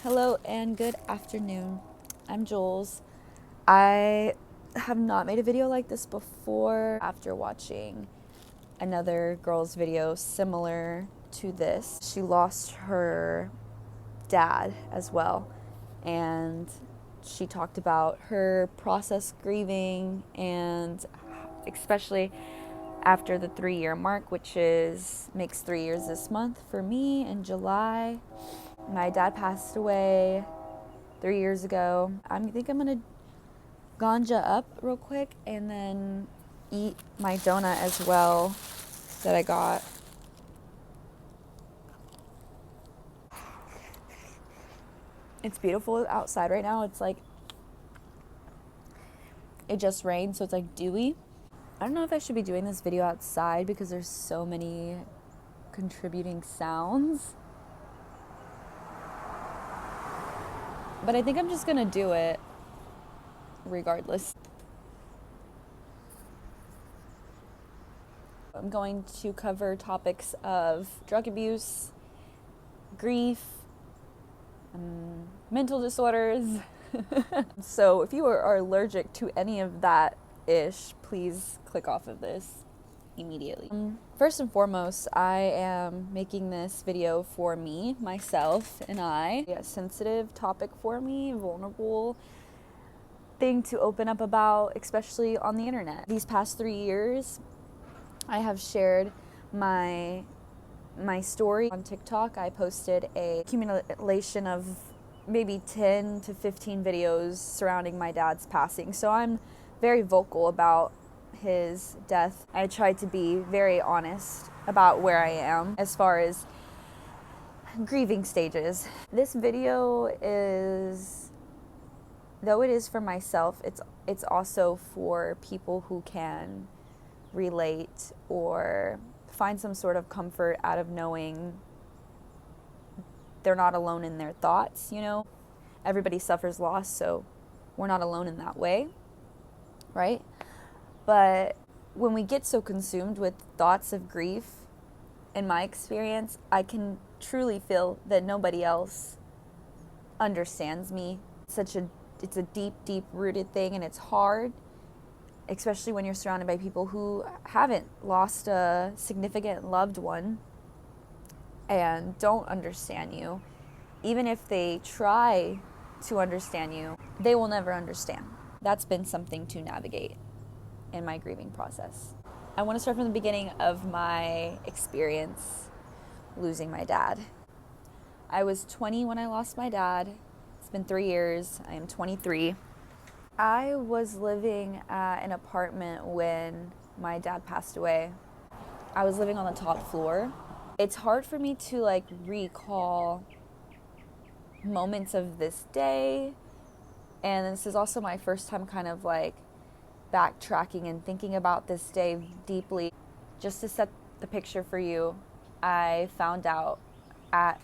Hello and good afternoon. I'm Jules. I have not made a video like this before after watching another girl's video similar to this. She lost her dad as well, and she talked about her process grieving, and especially after the 3-year mark, which makes 3 years this month for me in July. My dad passed away 3 years ago. I think I'm gonna ganja up real quick and then eat my donut as well that I got. It's beautiful outside right now. It's like, it just rained, so it's like dewy. I don't know if I should be doing this video outside because there's so many contributing sounds. But I think I'm just gonna do it regardless. I'm going to cover topics of drug abuse, grief, mental disorders. So if you are allergic to any of that-ish, please click off of this immediately. First and foremost, I am making this video for me, myself, and I. A sensitive topic for me, vulnerable thing to open up about, especially on the internet. These past 3 years, I have shared my story on TikTok. I posted a accumulation of maybe 10 to 15 videos surrounding my dad's passing. So I'm very vocal about his death. I tried to be very honest about where I am as far as grieving stages. This video is, though it is for myself, it's also for people who can relate or find some sort of comfort out of knowing they're not alone in their thoughts, you know? Everybody suffers loss, so we're not alone in that way, right? But when we get so consumed with thoughts of grief, in my experience, I can truly feel that nobody else understands me. It's a deep, deep rooted thing, and it's hard, especially when you're surrounded by people who haven't lost a significant loved one and don't understand you. Even if they try to understand you, they will never understand. That's been something to navigate in my grieving process. I want to start from the beginning of my experience losing my dad. I was 20 when I lost my dad. It's been 3 years. I am 23. I was living at an apartment when my dad passed away. I was living on the top floor. It's hard for me to recall moments of this day, and this is also my first time kind of backtracking and thinking about this day deeply. Just to set the picture for you, I found out at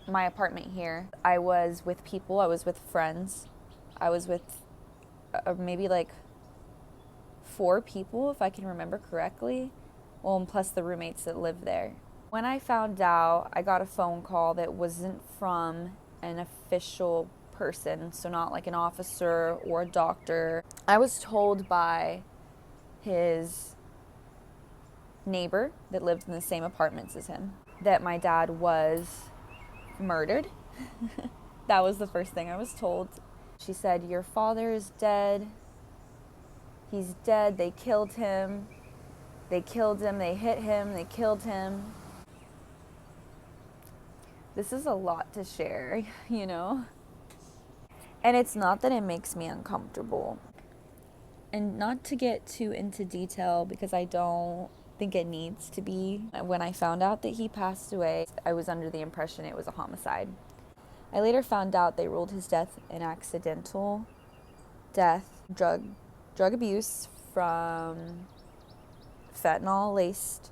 my apartment here. I was with people, I was with friends, I was with maybe 4 people, if I can remember correctly. Well, and plus the roommates that lived there. When I found out, I got a phone call that wasn't from an official person, so not like an officer or a doctor. I was told by his neighbor that lived in the same apartments as him that my dad was murdered. That was the first thing I was told. She said, "Your father is dead. He's dead. They killed him. They killed him. They hit him. They killed him." This is a lot to share, you know? And it's not that it makes me uncomfortable. And not to get too into detail because I don't think it needs to be. When I found out that he passed away, I was under the impression it was a homicide. I later found out they ruled his death an accidental death, drug abuse from fentanyl-laced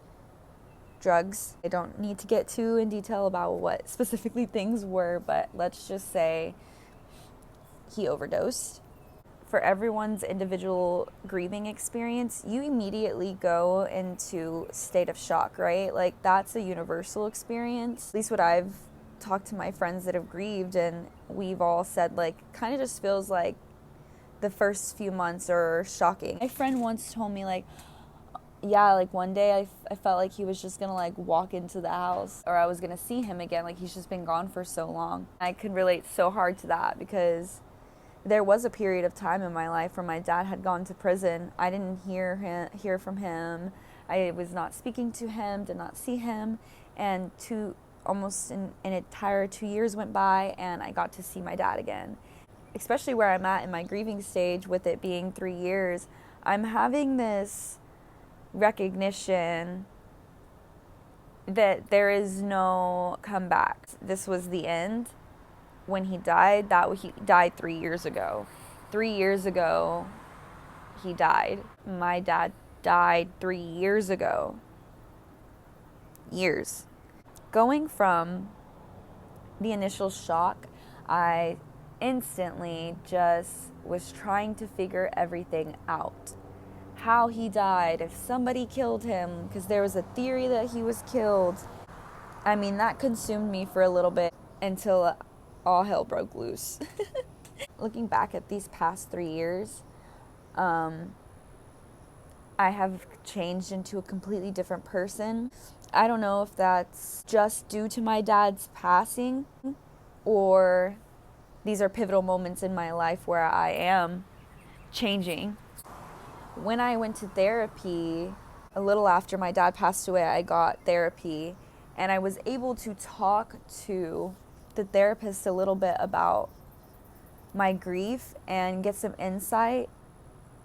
drugs. I don't need to get too in detail about what specifically things were, but let's just say he overdosed. For everyone's individual grieving experience, you immediately go into a state of shock, right? That's a universal experience, at least what I've talked to my friends that have grieved, and we've all said, like, kind of just feels like the first few months are shocking. My friend once told me, like, yeah, like one day I felt like he was just gonna like walk into the house, or I was gonna see him again, like he's just been gone for so long. I could relate so hard to that because there was a period of time in my life where my dad had gone to prison. I didn't hear from him. I was not speaking to him, did not see him, and almost an entire 2 years went by, and I got to see my dad again. Especially where I'm at in my grieving stage, with it being 3 years, I'm having this recognition that there is no comeback. This was the end. When he died, he died 3 years ago. 3 years ago, he died. My dad died 3 years ago. Years. Going from the initial shock, I instantly just was trying to figure everything out. How he died, if somebody killed him, because there was a theory that he was killed. I mean, that consumed me for a little bit until all hell broke loose. Looking back at these past 3 years, I have changed into a completely different person. I don't know if that's just due to my dad's passing, or these are pivotal moments in my life where I am changing. When I went to therapy, a little after my dad passed away, I got therapy, and I was able to talk to the therapist a little bit about my grief and get some insight.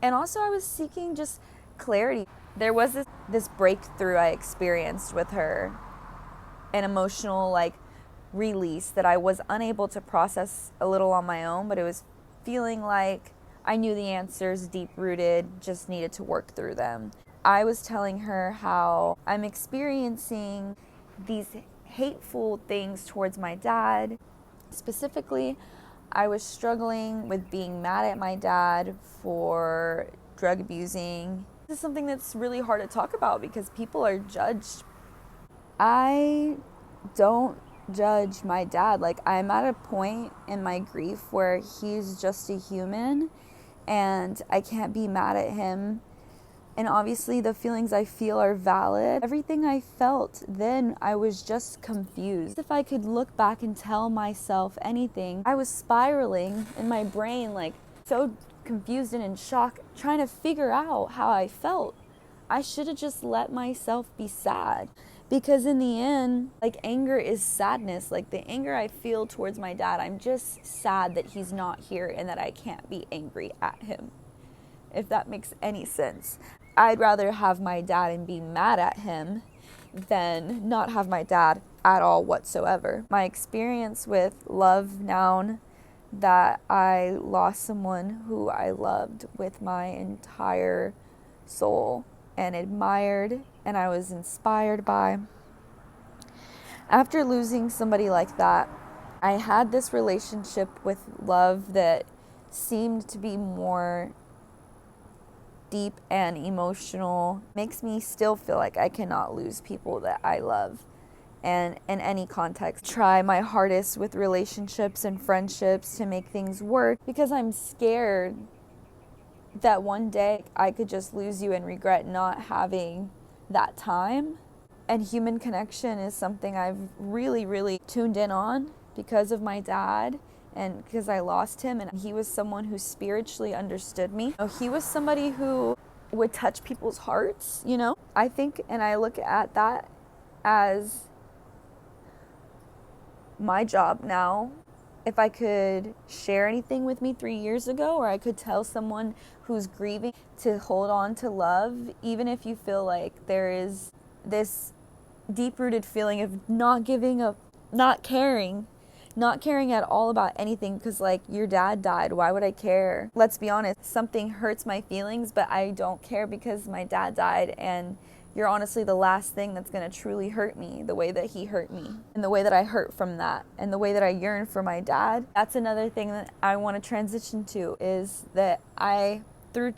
And also I was seeking just clarity. There was this breakthrough I experienced with her, an emotional like release that I was unable to process a little on my own, but it was feeling like I knew the answers, deep rooted, just needed to work through them. I was telling her how I'm experiencing these hateful things towards my dad. Specifically, I was struggling with being mad at my dad for drug abusing. This is something that's really hard to talk about because people are judged. I don't judge my dad. Like, I'm at a point in my grief where he's just a human and I can't be mad at him. And obviously the feelings I feel are valid. Everything I felt then, I was just confused. If I could look back and tell myself anything, I was spiraling in my brain, like so confused and in shock, trying to figure out how I felt. I should have just let myself be sad. Because in the end, like, anger is sadness. Like, the anger I feel towards my dad, I'm just sad that he's not here and that I can't be angry at him, if that makes any sense. I'd rather have my dad and be mad at him than not have my dad at all whatsoever. My experience with love now that I lost someone who I loved with my entire soul and admired and I was inspired by. After losing somebody like that, I had this relationship with love that seemed to be more deep and emotional. Makes me still feel like I cannot lose people that I love. And in any context, try my hardest with relationships and friendships to make things work because I'm scared that one day I could just lose you and regret not having that time. And human connection is something I've really, really tuned in on because of my dad and because I lost him, and he was someone who spiritually understood me. He was somebody who would touch people's hearts, you know? I think, and I look at that as my job now. If I could share anything with me 3 years ago, or I could tell someone who's grieving to hold on to love, even if you feel like there is this deep-rooted feeling of not giving up, not caring at all about anything because, like, your dad died. Why would I care? Let's be honest, something hurts my feelings, but I don't care because my dad died, and you're honestly the last thing that's going to truly hurt me the way that he hurt me and the way that I hurt from that and the way that I yearn for my dad. That's another thing that I want to transition to, is that I, through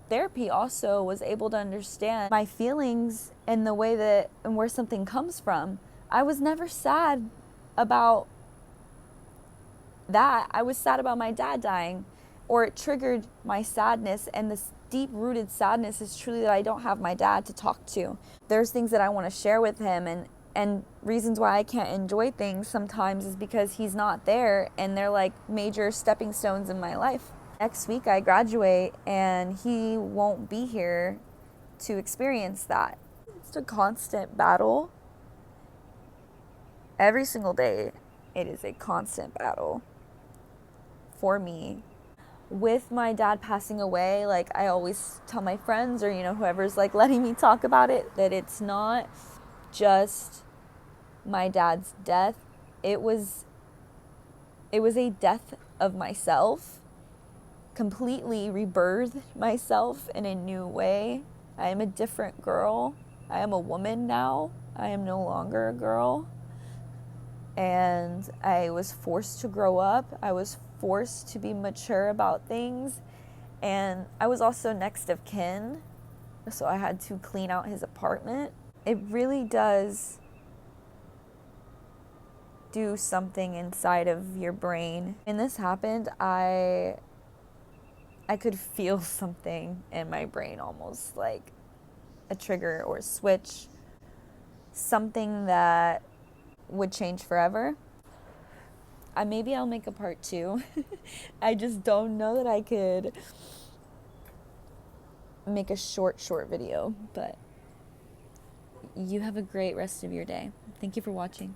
therapy, also was able to understand my feelings and the way that and where something comes from. I was never sad about that. I was sad about my dad dying, or it triggered my sadness. And this deep-rooted sadness is truly that I don't have my dad to talk to. There's things that I want to share with him, and reasons why I can't enjoy things sometimes is because he's not there, and they're like major stepping stones in my life. Next week I graduate and he won't be here to experience that. It's a constant battle. Every single day it is a constant battle for me. With my dad passing away, like I always tell my friends or whoever's like letting me talk about it, that it's not just my dad's death. It was a death of myself. Completely rebirthed myself in a new way. I am a different girl. I am a woman now. I am no longer a girl. And I was forced to grow up. I was forced to be mature about things. And I was also next of kin, so I had to clean out his apartment. It really does do something inside of your brain. When this happened, I could feel something in my brain, almost like a trigger or a switch, something that would change forever. Maybe I'll make a part 2. I just don't know that I could make a short video, but you have a great rest of your day. Thank you for watching.